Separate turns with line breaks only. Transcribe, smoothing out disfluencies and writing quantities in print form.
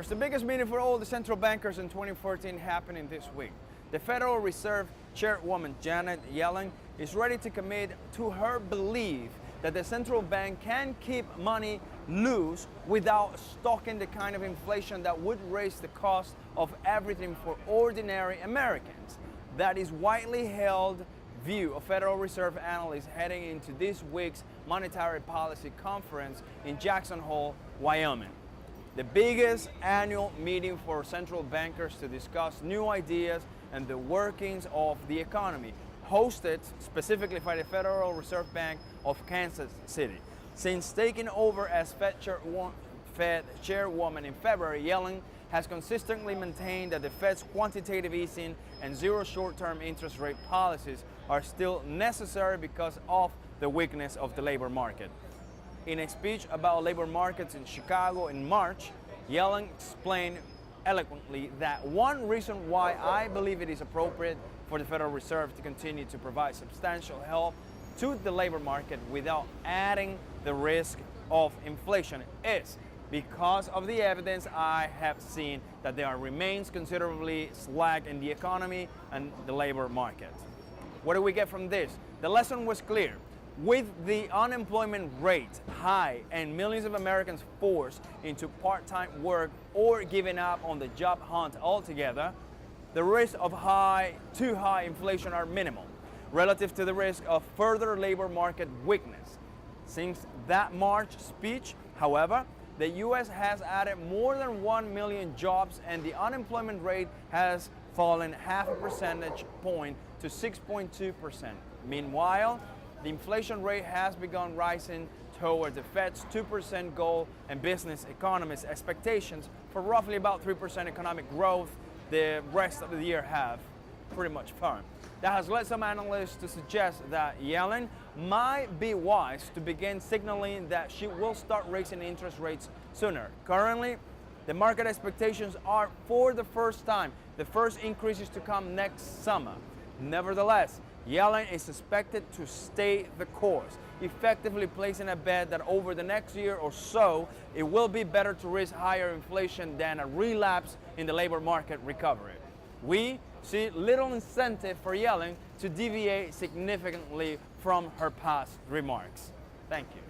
There's the biggest meeting for all the central bankers in 2014 happening this week. The Federal Reserve Chairwoman Janet Yellen is ready to commit to her belief that the central bank can keep money loose without stoking the kind of inflation that would raise the cost of everything for ordinary Americans. That is widely held view of Federal Reserve analysts heading into this week's Monetary Policy Conference in Jackson Hole, Wyoming. The biggest annual meeting for central bankers to discuss new ideas and the workings of the economy, hosted specifically by the Federal Reserve Bank of Kansas City. Since taking over as Fed chairwoman in February, Yellen has consistently maintained that the Fed's quantitative easing and zero short-term interest rate policies are still necessary because of the weakness of the labor market. In a speech about labor markets in Chicago in March, Yellen explained eloquently that one reason why I believe it is appropriate for the Federal Reserve to continue to provide substantial help to the labor market without adding the risk of inflation is because of the evidence I have seen that there remains considerably slack in the economy and the labor market. What do we get from this? The lesson was clear. With the unemployment rate high and millions of Americans forced into part-time work or giving up on the job hunt altogether, the risk of too high inflation are minimal relative to the risk of further labor market weakness. Since that March speech, however, the U.S. has added more than 1 million jobs and the unemployment rate has fallen half a percentage point to 6.2%. Meanwhile, the inflation rate has begun rising toward the Fed's 2% goal and business economists' expectations for roughly about 3% economic growth the rest of the year have pretty much firm. That has led some analysts to suggest that Yellen might be wise to begin signaling that she will start raising interest rates sooner. Currently, the market expectations are for the first time the first increases to come next summer. Nevertheless, Yellen is expected to stay the course, effectively placing a bet that over the next year or so, it will be better to risk higher inflation than a relapse in the labor market recovery. We see little incentive for Yellen to deviate significantly from her past remarks. Thank you.